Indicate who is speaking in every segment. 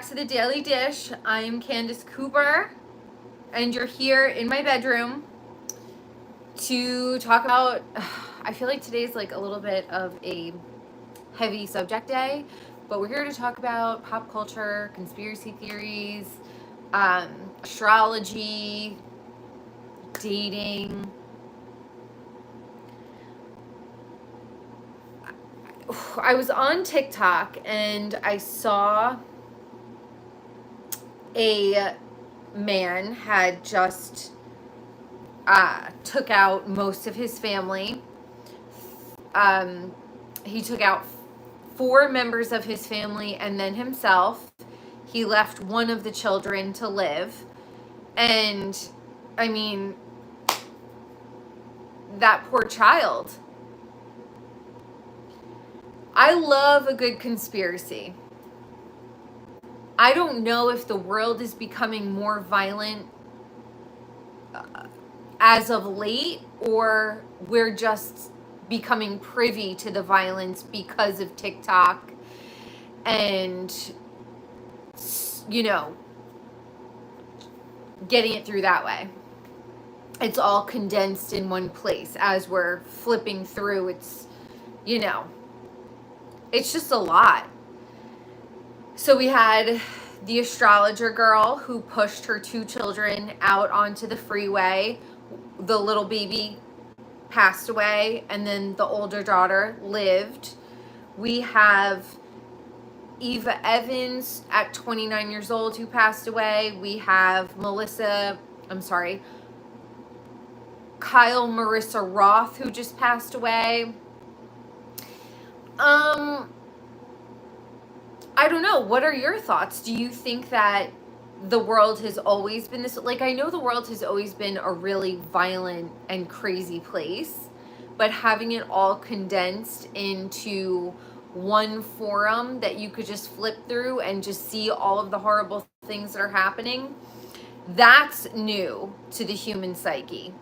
Speaker 1: To the Daily Dish. I'm Candice Cooper, and you're here in my bedroom to talk about. I feel like today's like a little bit of a heavy subject day, but we're here to talk about pop culture, conspiracy theories, astrology, dating. I was on TikTok and I saw a man had just took out most of his family. He took out 4 members of his family and then himself. He left one of the children to live. And I mean, that poor child. I love a good conspiracy. I don't know if the world is becoming more violent as of late, or we're just becoming privy to the violence because of TikTok and, you know, getting it through that way. It's all condensed in one place as we're flipping through. It's, you know, it's just a lot. So we had the astrologer girl who pushed her 2 children out onto the freeway. The little baby passed away, and then the older daughter lived. We have Eva Evans at 29 years old who passed away. We have Kyle Marissa Roth who just passed away. I don't know. What are your thoughts? Do you think that the world has always been this? Like, I know the world has always been a really violent and crazy place, but having it all condensed into one forum that you could just flip through and just see all of the horrible things that are happening, that's new to the human psyche.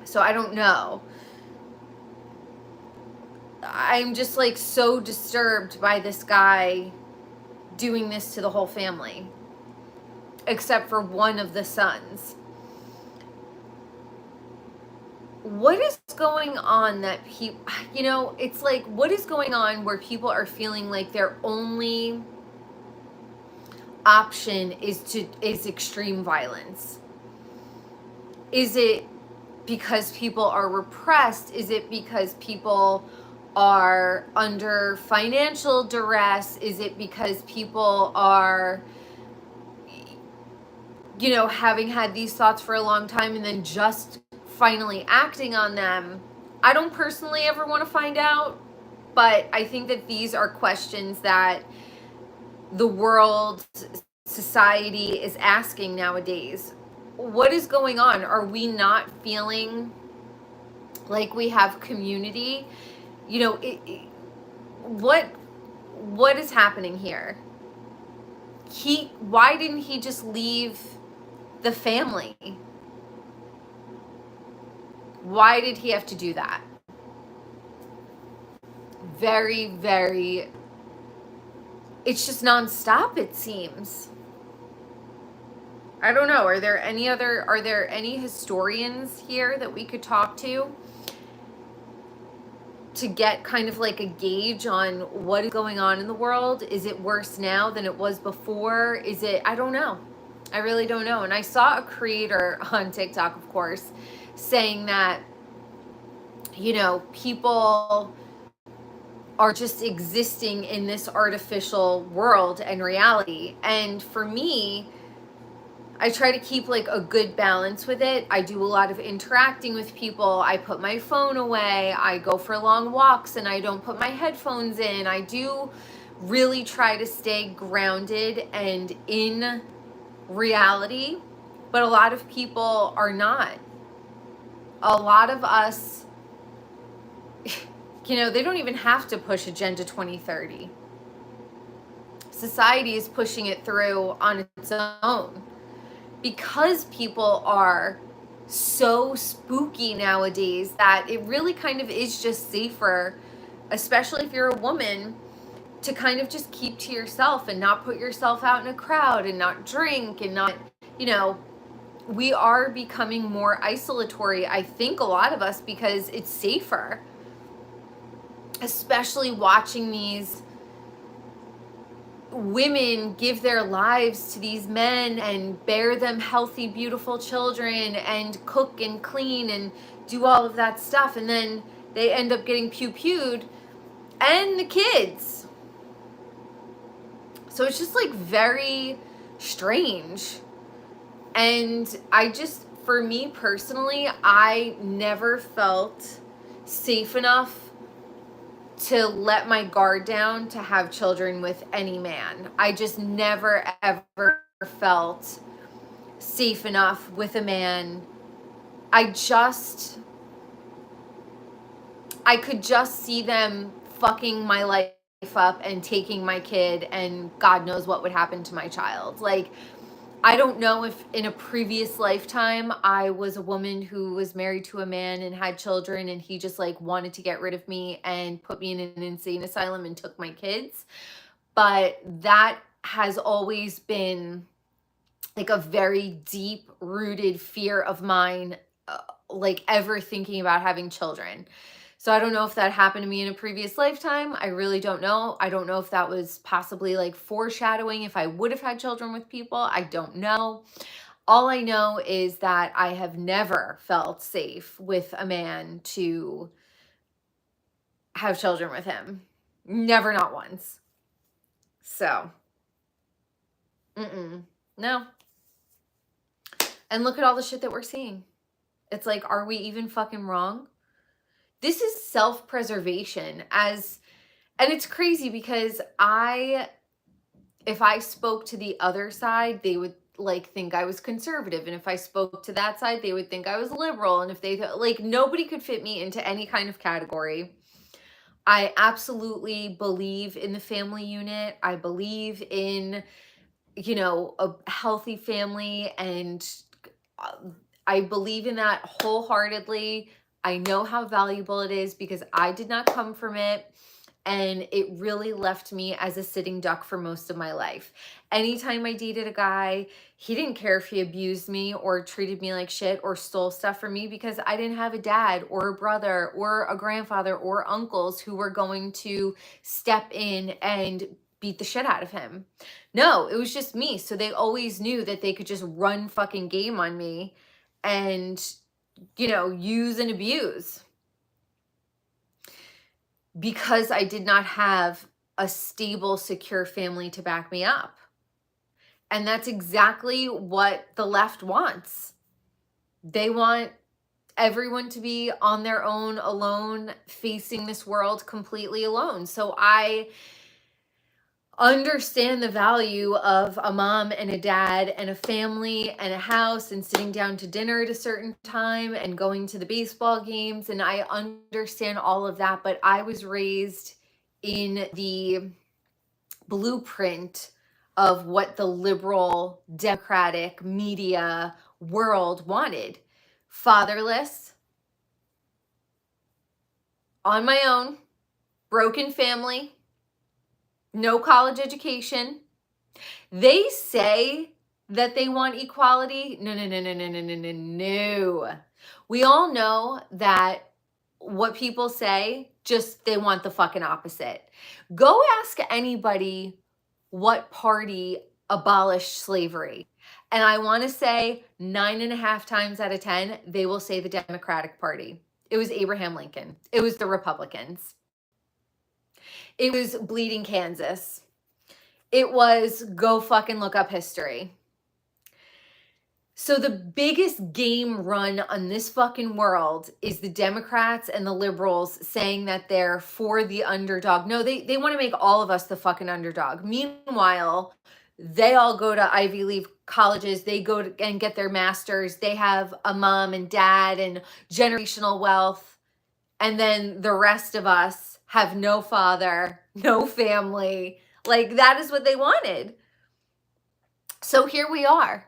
Speaker 1: So I don't know. I'm just like so disturbed by this guy doing this to the whole family, except for one of the sons. What is going on that people, it's like, what is going on where people are feeling like their only option is extreme violence? Is it because people are repressed? Is it because people are under financial duress? Is it because people are, having had these thoughts for a long time and then just finally acting on them? I don't personally ever want to find out, but I think that these are questions that the world, society is asking nowadays. What is going on? Are we not feeling like we have community? What is happening here? Why didn't he just leave the family? Why did he have to do that? Very, very, it's just nonstop, it seems. I don't know. Are there any historians here that we could talk to get kind of like a gauge on what is going on in the world? Is it worse now than it was before? I don't know. I really don't know. And I saw a creator on TikTok, of course, saying that, people are just existing in this artificial world and reality. And for me, I try to keep like a good balance with it. I do a lot of interacting with people. I put my phone away. I go for long walks and I don't put my headphones in. I do really try to stay grounded and in reality, but a lot of people are not. A lot of us, they don't even have to push Agenda 2030. Society is pushing it through on its own. Because people are so spooky nowadays that it really kind of is just safer, especially if you're a woman, to kind of just keep to yourself and not put yourself out in a crowd and not drink and not, you know, we are becoming more isolatory, I think, a lot of us, because it's safer. Especially watching these women give their lives to these men and bear them healthy, beautiful children and cook and clean and do all of that stuff. And then they end up getting pew-pewed and the kids. So it's just like very strange. And I just, for me personally, I never felt safe enough to let my guard down to have children with any man. I just never ever felt safe enough with a man. I could just see them fucking my life up and taking my kid, and God knows what would happen to my child. Like, I don't know if in a previous lifetime I was a woman who was married to a man and had children, and he just like wanted to get rid of me and put me in an insane asylum and took my kids. But that has always been like a very deep rooted fear of mine, like ever thinking about having children. So I don't know if that happened to me in a previous lifetime. I really don't know. I don't know if that was possibly like foreshadowing if I would have had children with people. I don't know. All I know is that I have never felt safe with a man to have children with him. Never, not once. So, no. And look at all the shit that we're seeing. It's like, are we even fucking wrong? This is self-preservation and it's crazy because if I spoke to the other side, they would like think I was conservative. And if I spoke to that side, they would think I was liberal. And if they like, nobody could fit me into any kind of category. I absolutely believe in the family unit. I believe in, you know, a healthy family, and I believe in that wholeheartedly. I know how valuable it is because I did not come from it, and it really left me as a sitting duck for most of my life. Anytime I dated a guy, he didn't care if he abused me or treated me like shit or stole stuff from me, because I didn't have a dad or a brother or a grandfather or uncles who were going to step in and beat the shit out of him. No, it was just me. So they always knew that they could just run fucking game on me and, you know, use and abuse, because I did not have a stable, secure family to back me up. And that's exactly what the left wants. They want everyone to be on their own, alone, facing this world completely alone. So I understand the value of a mom and a dad and a family and a house and sitting down to dinner at a certain time and going to the baseball games. And I understand all of that, but I was raised in the blueprint of what the liberal, democratic media world wanted. Fatherless, on my own, broken family, no college education. They say that they want equality. No. We all know that what people say, just they want the fucking opposite. Go ask anybody what party abolished slavery. And I want to say 9.5 times out of 10, they will say the Democratic Party. It was Abraham Lincoln. It was the Republicans. It was Bleeding Kansas. It was go fucking look up history. So the biggest game run on this fucking world is the Democrats and the liberals saying that they're for the underdog. No, they want to make all of us the fucking underdog. Meanwhile, they all go to Ivy League colleges. They go and get their masters. They have a mom and dad and generational wealth. And then the rest of us have no father, no family. Like, that is what they wanted. So here we are.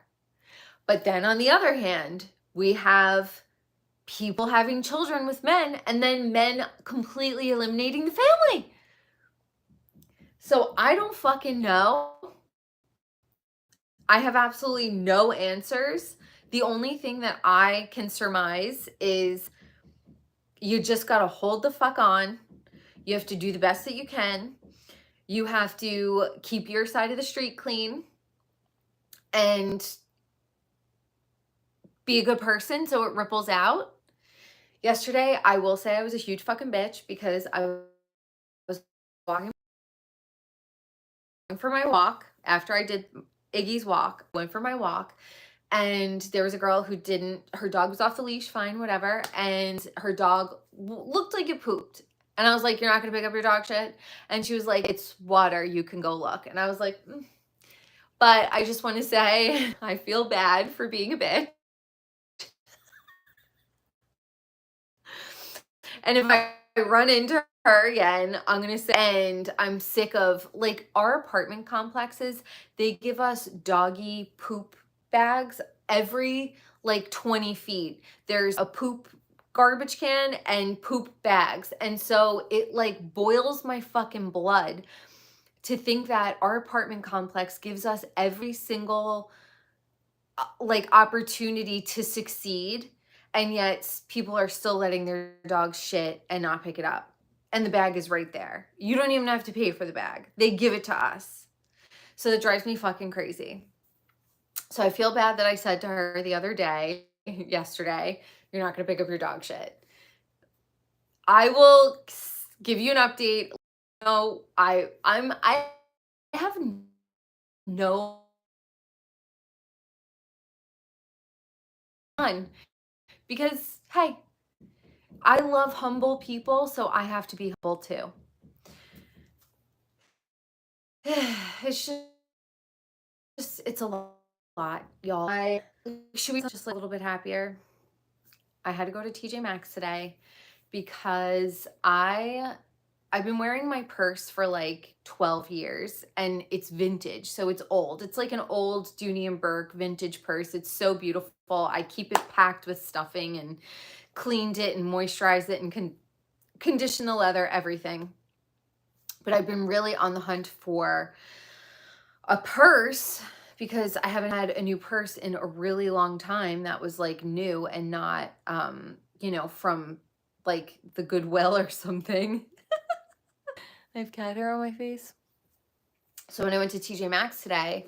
Speaker 1: But then on the other hand, we have people having children with men, and then men completely eliminating the family. So I don't fucking know. I have absolutely no answers. The only thing that I can surmise is you just got to hold the fuck on. You have to do the best that you can. You have to keep your side of the street clean and be a good person so it ripples out. Yesterday, I will say I was a huge fucking bitch because I was walking for my walk after I did Iggy's walk, went for my walk, and there was a girl who didn't, her dog was off the leash, fine, whatever, and her dog looked like it pooped. And I was like, "You're not gonna pick up your dog shit?" And she was like, "It's water, you can go look." And I was like, But I just want to say I feel bad for being a bitch. And if I run into her again, I'm going to say, and I'm sick of like our apartment complexes, they give us doggy poop bags every like 20 feet. There's a poop garbage can and poop bags. And so it like boils my fucking blood to think that our apartment complex gives us every single like opportunity to succeed, and yet people are still letting their dogs shit and not pick it up, and the bag is right there. You don't even have to pay for the bag, they give it to us. So that drives me fucking crazy. So I feel bad that I said to her the other day, yesterday, "You're not going to pick up your dog shit." I will give you an update. No, I have no fun because hey, I love humble people, so I have to be humble too. It's just it's a lot, y'all. Should we just a little bit happier? I had to go to TJ Maxx today because I've been wearing my purse for like 12 years and it's vintage, so it's old. It's like an old Dooney and Burke vintage purse. It's so beautiful. I keep it packed with stuffing and cleaned it and moisturized it and conditioned the leather, everything. But I've been really on the hunt for a purse because I haven't had a new purse in a really long time that was like new and not from like the Goodwill or something. I have cat hair on my face. So when I went to TJ Maxx today,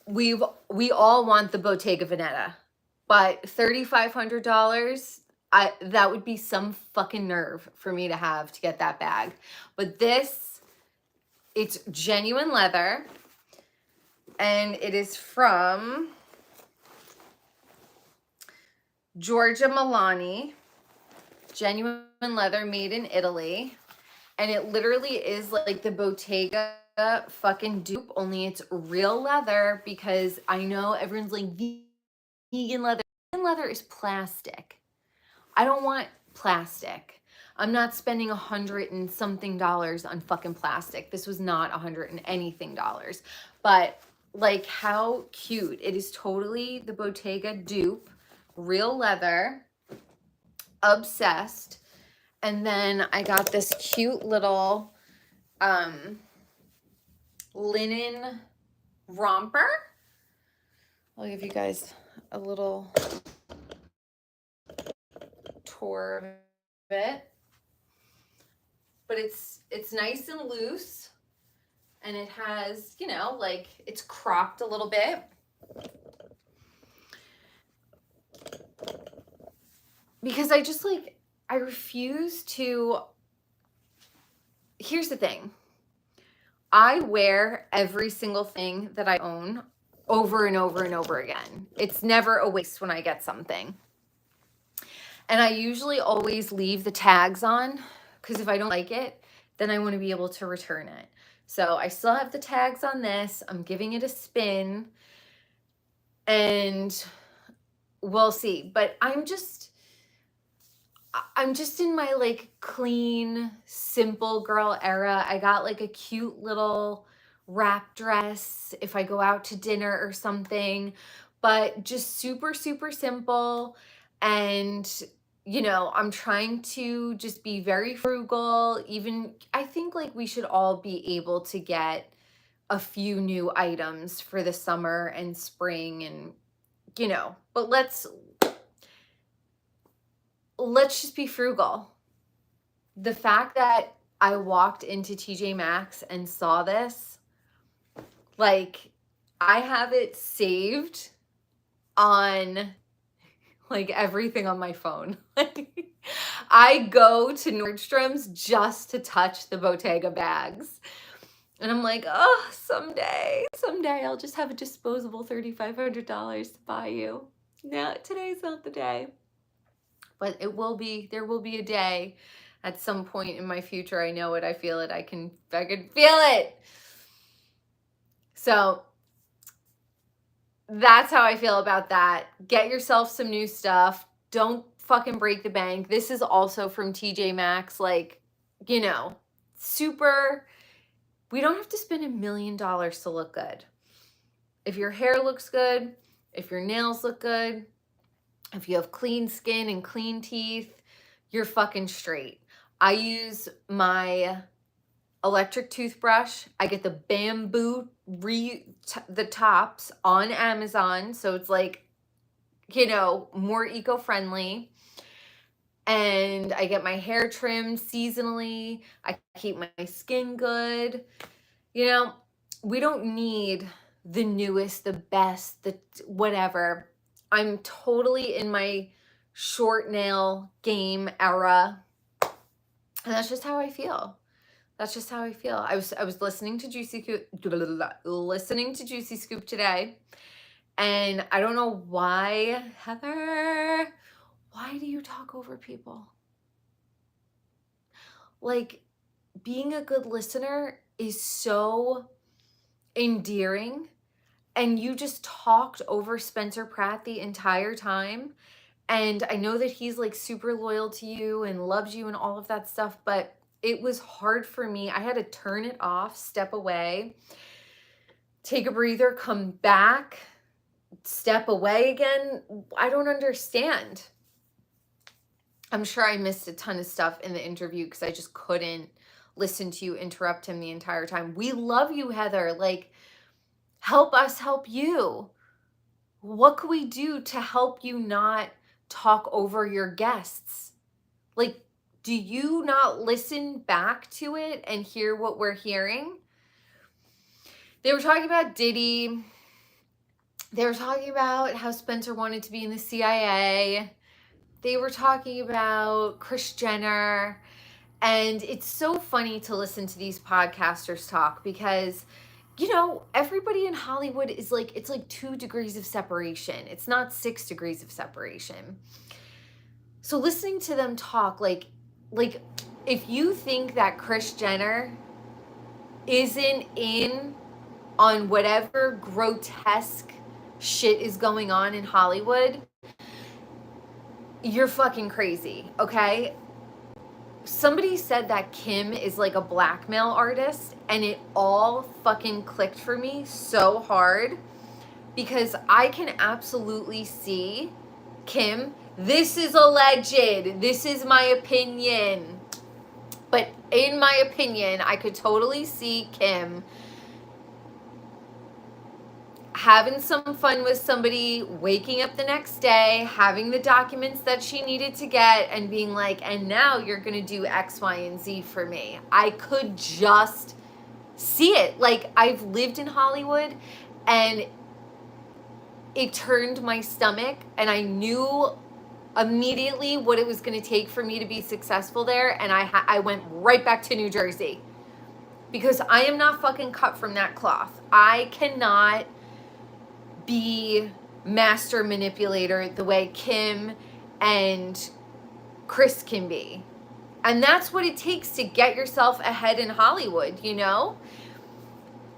Speaker 1: we all want the Bottega Veneta, but $3,500, that would be some fucking nerve for me to have to get that bag. But it's genuine leather, and it is from Giorgia Milani, genuine leather made in Italy. And it literally is like the Bottega fucking dupe, only it's real leather, because I know everyone's like vegan leather. Vegan leather is plastic. I don't want plastic. I'm not spending $100 and something on fucking plastic. This was not $100 and anything dollars. But like, how cute. It is totally the Bottega dupe, real leather, obsessed. And then I got this cute little linen romper. I'll give you guys a little tour of it. But it's nice and loose, and it has, like, it's cropped a little bit. Because I refuse to. Here's the thing. I wear every single thing that I own over and over and over again. It's never a waste when I get something. And I usually always leave the tags on, because if I don't like it, then I want to be able to return it. So I still have the tags on this. I'm giving it a spin, and we'll see. But I'm just in my like clean, simple girl era. I got like a cute little wrap dress if I go out to dinner or something, but just super, super simple. And, you know, I'm trying to just be very frugal. Even, I think like we should all be able to get a few new items for the summer and spring and, you know, but let's just be frugal. The fact that I walked into TJ Maxx and saw this, like, I have it saved on like everything on my phone. I go to Nordstrom's just to touch the Bottega bags. And I'm like, oh, someday I'll just have a disposable $3,500 to buy you. No, today's not the day. But it will be, there will be a day at some point in my future. I know it, I feel it, I can feel it. So that's how I feel about that. Get yourself some new stuff. Don't fucking break the bank. This is also from TJ Maxx. Like, you know, super, we don't have to spend $1 million to look good. If your hair looks good, if your nails look good, if you have clean skin and clean teeth, you're fucking straight. I use my electric toothbrush. I get the bamboo the tops on Amazon, so it's like, you know, more eco-friendly. And I get my hair trimmed seasonally. I keep my skin good. You know, we don't need the newest, the best, the whatever. I'm totally in my short nail game era. And that's just how I feel. That's just how I feel. I was listening to Juicy Scoop today, and I don't know why, Heather, why do you talk over people? Like, being a good listener is so endearing, and you just talked over Spencer Pratt the entire time. And I know that he's like super loyal to you and loves you and all of that stuff, but it was hard for me. I had to turn it off, step away, take a breather, come back, step away again. I don't understand. I'm sure I missed a ton of stuff in the interview because I just couldn't listen to you interrupt him the entire time. We love you, Heather. Like, help us help you. What can we do to help you not talk over your guests? Like, do you not listen back to it and hear what we're hearing? They were talking about Diddy. They were talking about how Spencer wanted to be in the CIA. They were talking about Kris Jenner. And it's so funny to listen to these podcasters talk because, you know, everybody in Hollywood is like, it's like 2 degrees of separation. It's not 6 degrees of separation. So listening to them talk, like if you think that Kris Jenner isn't in on whatever grotesque shit is going on in Hollywood, you're fucking crazy, okay? Somebody said that Kim is like a blackmail artist, and it all fucking clicked for me so hard because I can absolutely see Kim. This is alleged. This is my opinion. But in my opinion, I could totally see Kim having some fun with somebody, waking up the next day, having the documents that she needed to get, and being like, and now you're going to do X, Y, and Z for me. I could just see it. Like, I've lived in Hollywood, and it turned my stomach, and I knew immediately what it was going to take for me to be successful there, and I went right back to New Jersey because I am not fucking cut from that cloth. I cannot be master manipulator the way Kim and Kris can be. And that's what it takes to get yourself ahead in Hollywood, you know?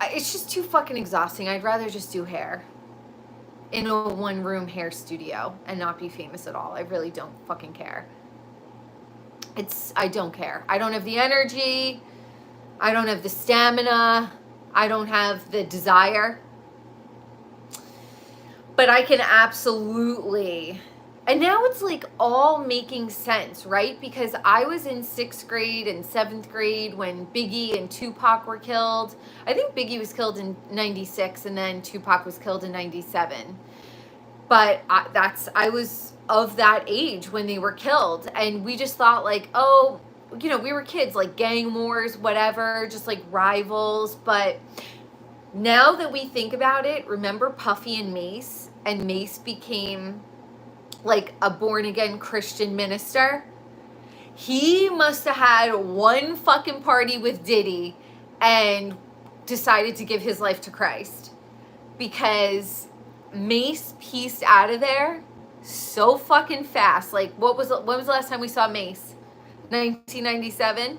Speaker 1: It's just too fucking exhausting. I'd rather just do hair in a 1-room hair studio and not be famous at all. I really don't fucking care. I don't care. I don't have the energy. I don't have the stamina. I don't have the desire. But I can absolutely And now it's like all making sense, right? Because I was in 6th grade and 7th grade when Biggie and Tupac were killed. I think Biggie was killed in 96 and then Tupac was killed in 97. But I was of that age when they were killed. And we just thought like, oh, you know, we were kids, like gang wars, whatever, just like rivals. But now that we think about it, remember Puffy and Mace became like a born again Christian minister? He must have had one fucking party with Diddy and decided to give his life to Christ, because Mace pieced out of there so fucking fast. Like, when was the last time we saw Mace? 1997?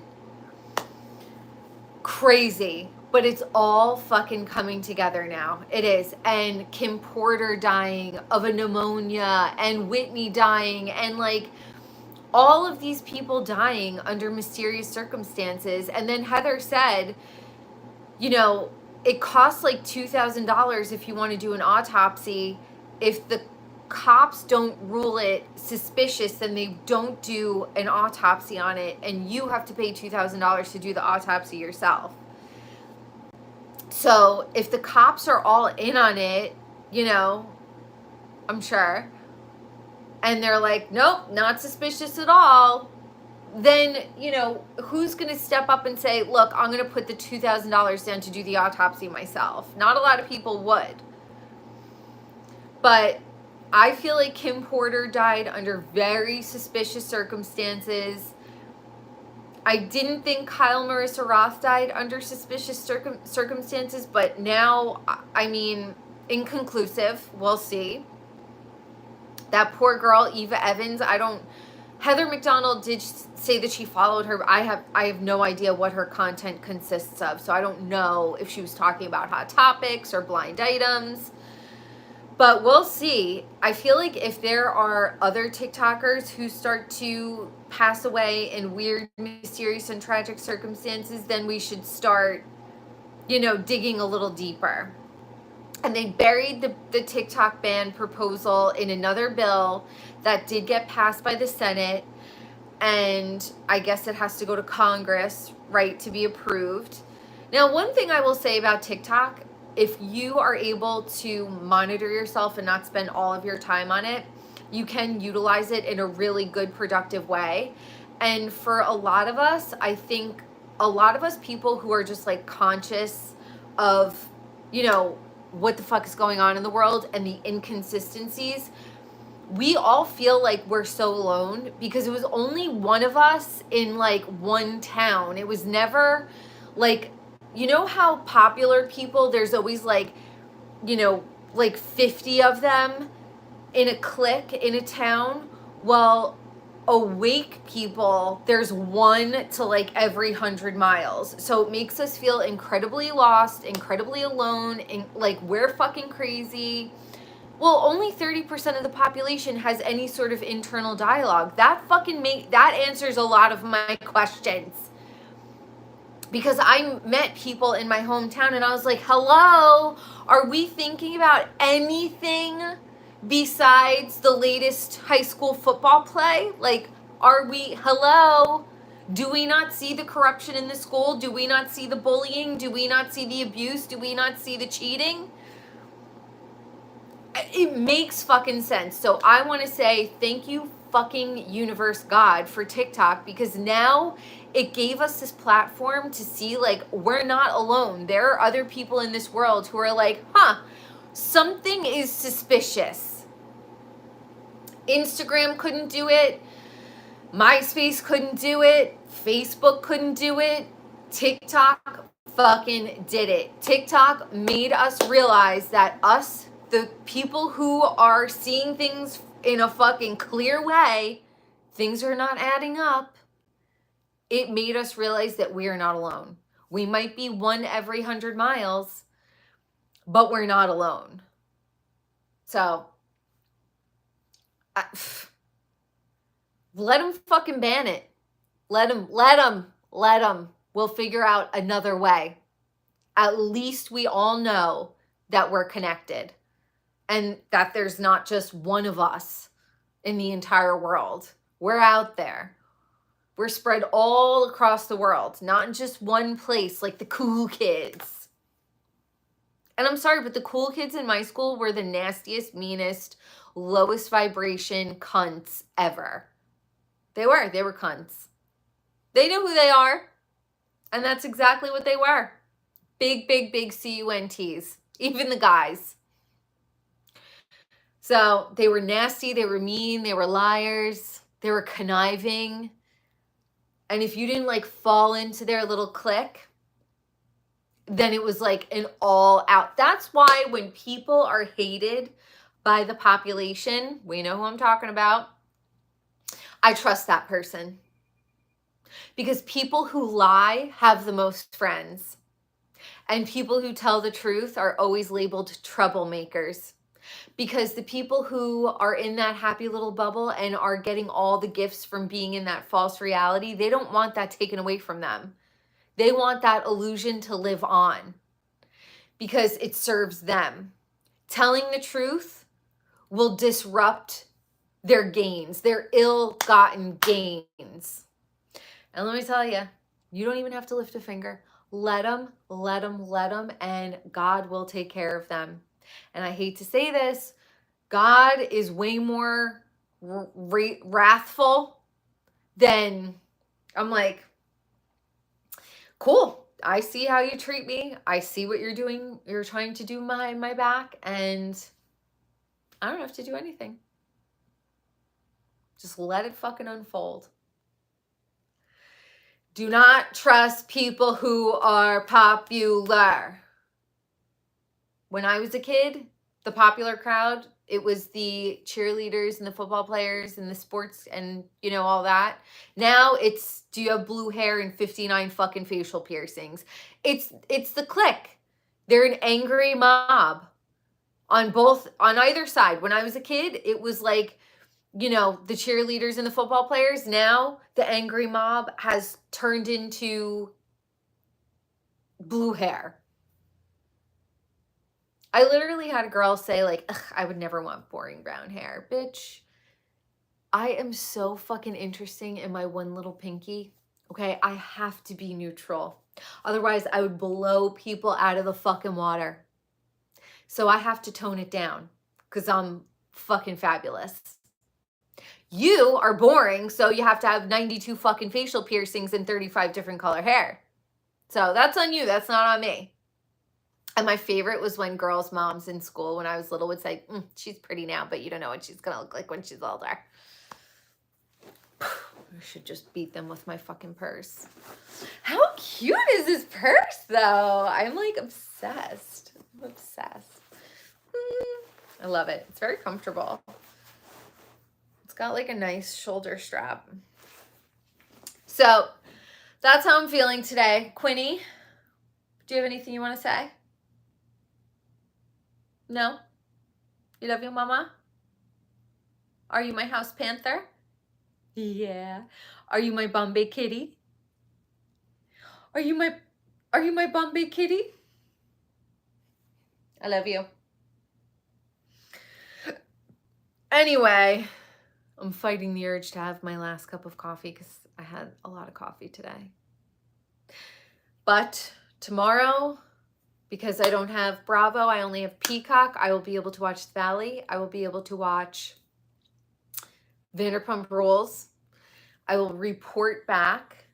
Speaker 1: Crazy. But it's all fucking coming together now. It is. And Kim Porter dying of a pneumonia, and Whitney dying, and like all of these people dying under mysterious circumstances. And then Heather said, you know, it costs like $2,000 if you want to do an autopsy. If the cops don't rule it suspicious, then they don't do an autopsy on it, and you have to pay $2,000 to do the autopsy yourself. So if the cops are all in on it, you know, I'm sure, and they're like, nope, not suspicious at all, then, you know, who's going to step up and say, look, I'm going to put the $2,000 down to do the autopsy myself? Not a lot of people would. But I feel like Kim Porter died under very suspicious circumstances. I didn't think Kyle Marissa Roth died under suspicious circumstances, but now, I mean, inconclusive. We'll see. That poor girl, Eva Evans, Heather McDonald did say that she followed her. I have no idea what her content consists of, so I don't know if she was talking about Hot Topics or blind items. But we'll see. I feel like if there are other TikTokers who start to pass away in weird, mysterious, and tragic circumstances, then we should start, you know, digging a little deeper. And they buried the TikTok ban proposal in another bill that did get passed by the Senate. And I guess it has to go to Congress, right, to be approved. Now, one thing I will say about TikTok, if you are able to monitor yourself and not spend all of your time on it, you can utilize it in a really good, productive way. And for a lot of us, I think a lot of us people who are just like conscious of, you know, what the fuck is going on in the world and the inconsistencies, we all feel like we're so alone because it was only one of us in like one town. It was never like, you know how popular people, there's always like, you know, like 50 of them in a clique in a town? Well, awake people, there's one to like every 100 miles. So it makes us feel incredibly lost, incredibly alone, and like we're fucking crazy. Well, only 30% of the population has any sort of internal dialogue. That answers a lot of my questions. Because I met people in my hometown and I was like, hello, are we thinking about anything besides the latest high school football play? Like, hello? Do we not see the corruption in the school? Do we not see the bullying? Do we not see the abuse? Do we not see the cheating? It makes fucking sense. So I want to say thank you, fucking universe God, for TikTok, because now it gave us this platform to see like we're not alone. There are other people in this world who are like, something is suspicious. Instagram couldn't do it. MySpace couldn't do it. Facebook couldn't do it. TikTok fucking did it. TikTok made us realize that us, the people who are seeing things in a fucking clear way, things are not adding up. It made us realize that we are not alone. We might be one every 100 miles, but we're not alone. So, let them fucking ban it. Let them. We'll figure out another way. At least we all know that we're connected and that there's not just one of us in the entire world. We're out there. We're spread all across the world, not in just one place like the cool kids. And I'm sorry, but the cool kids in my school were the nastiest, meanest, lowest vibration cunts ever. They were cunts. They know who they are. And that's exactly what they were. Big, big, big CUNTs. Even the guys. So they were nasty, they were mean, they were liars, they were conniving. And if you didn't like fall into their little clique, then it was like an all out. That's why when people are hated by the population, we know who I'm talking about, I trust that person. Because people who lie have the most friends. And people who tell the truth are always labeled troublemakers. Because the people who are in that happy little bubble and are getting all the gifts from being in that false reality, they don't want that taken away from them. They want that illusion to live on because it serves them. Telling the truth will disrupt their gains, their ill-gotten gains. And let me tell you, you don't even have to lift a finger. Let them, and God will take care of them. And I hate to say this, God is way more wrathful than, I'm like, cool. I see how you treat me. I see what you're doing. You're trying to do behind my back, and I don't have to do anything. Just let it fucking unfold. Do not trust people who are popular. When I was a kid, the popular crowd, it was the cheerleaders and the football players and the sports and, you know, all that. Now it's, do you have blue hair and 59 fucking facial piercings? It's the clique. They're an angry mob on either side. When I was a kid, it was like, you know, the cheerleaders and the football players. Now the angry mob has turned into blue hair. I literally had a girl say like, ugh, I would never want boring brown hair. Bitch, I am so fucking interesting in my one little pinky. Okay, I have to be neutral. Otherwise, I would blow people out of the fucking water. So I have to tone it down because I'm fucking fabulous. You are boring, so you have to have 92 fucking facial piercings and 35 different color hair. So that's on you. That's not on me. And my favorite was when girls' moms in school when I was little would say, she's pretty now, but you don't know what she's going to look like when she's older. I should just beat them with my fucking purse. How cute is this purse, though? I'm like obsessed. I'm obsessed. I love it. It's very comfortable. It's got like a nice shoulder strap. So that's how I'm feeling today. Quinny, do you have anything you want to say? No? You love your mama? Are you my house panther? Yeah. Are you my Bombay kitty? Are you my Bombay kitty? I love you. Anyway, I'm fighting the urge to have my last cup of coffee because I had a lot of coffee today. But tomorrow, because I don't have Bravo, I only have Peacock, I will be able to watch The Valley. I will be able to watch Vanderpump Rules. I will report back.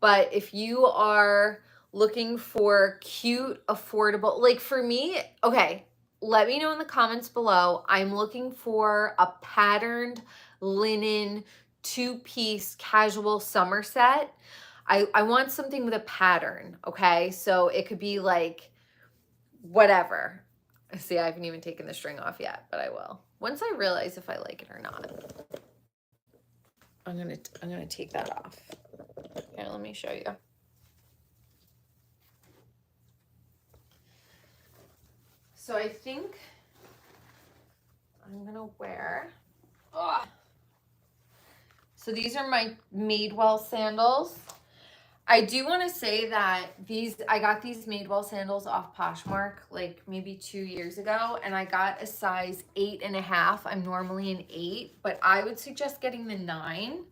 Speaker 1: But if you are looking for cute, affordable, like for me, okay, let me know in the comments below. I'm looking for a patterned linen 2-piece casual summer set. I want something with a pattern, okay? So it could be like whatever. See, I haven't even taken the string off yet, but I will. Once I realize if I like it or not. I'm gonna take that off. Here, let me show you. So I think I'm gonna wear, so these are my Madewell sandals. I do want to say that I got these Madewell sandals off Poshmark like maybe 2 years ago, and I got a size 8.5. I'm normally an 8, but I would suggest getting the 9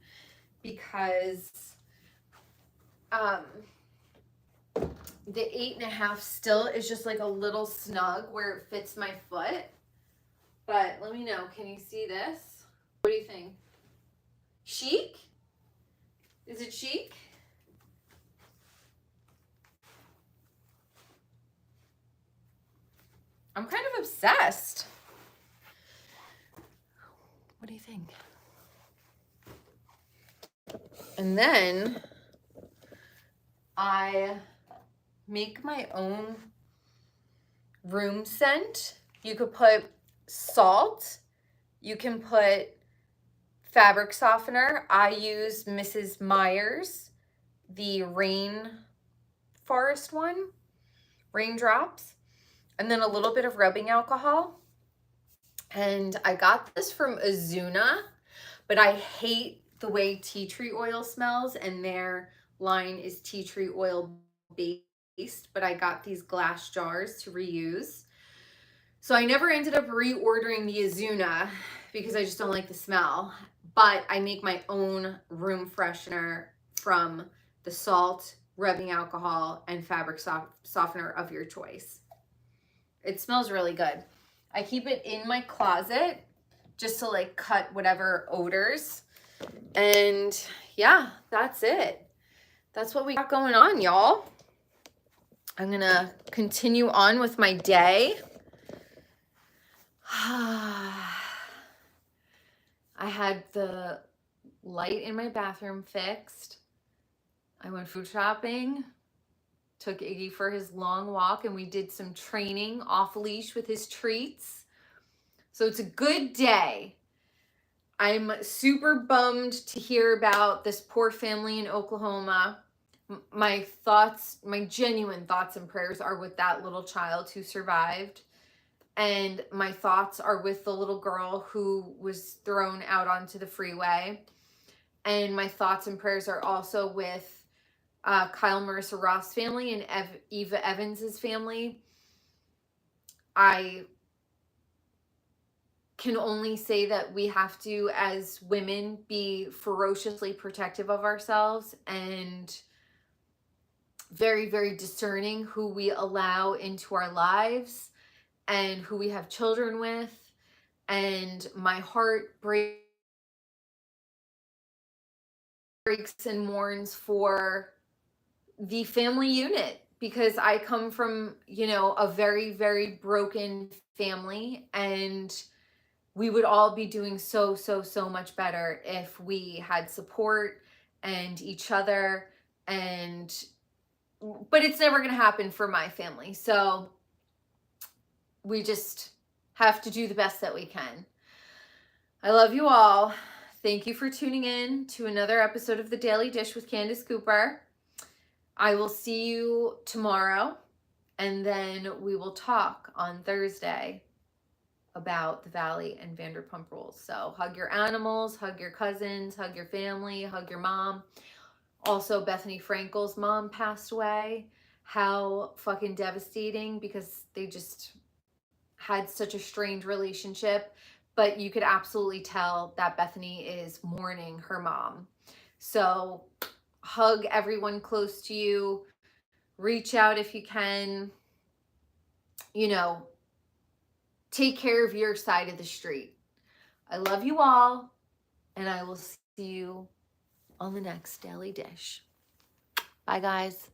Speaker 1: because the 8.5 still is just like a little snug where it fits my foot. But let me know, can you see this? What do you think? Chic? Is it chic? I'm kind of obsessed. What do you think? And then I make my own room scent. You could put salt. You can put fabric softener. I use Mrs. Meyer's, the rainforest one, raindrops, and then a little bit of rubbing alcohol. And I got this from Azuna, but I hate the way tea tree oil smells, and their line is tea tree oil based, but I got these glass jars to reuse. So I never ended up reordering the Azuna because I just don't like the smell, but I make my own room freshener from the salt, rubbing alcohol, and fabric softener of your choice. It smells really good. I keep it in my closet just to like cut whatever odors. And yeah, that's it. That's what we got going on, y'all. I'm gonna continue on with my day. I had the light in my bathroom fixed. I went food shopping, took Iggy for his long walk, and we did some training off leash with his treats. So it's a good day. I'm super bummed to hear about this poor family in Oklahoma. My thoughts, my genuine thoughts and prayers are with that little child who survived. And my thoughts are with the little girl who was thrown out onto the freeway. And my thoughts and prayers are also with Kyle Marissa Ross' family and Eva Evans's family. I can only say that we have to, as women, be ferociously protective of ourselves and very, very discerning who we allow into our lives and who we have children with. And my heart breaks and mourns for the family unit, because I come from, you know, a very, very broken family, and we would all be doing so much better if we had support and each other. But it's never going to happen for my family. So we just have to do the best that we can. I love you all. Thank you for tuning in to another episode of The Daily Dish with Candice Cooper. I will see you tomorrow, and then we will talk on Thursday about the Valley and Vanderpump Rules. So hug your animals, hug your cousins, hug your family, hug your mom. Also, Bethany Frankel's mom passed away. How fucking devastating, because they just had such a strange relationship, but you could absolutely tell that Bethany is mourning her mom. So hug everyone close to you, reach out if you can, you know, take care of your side of the street. I love you all, and I will see you on the next Daily Dish. Bye, guys.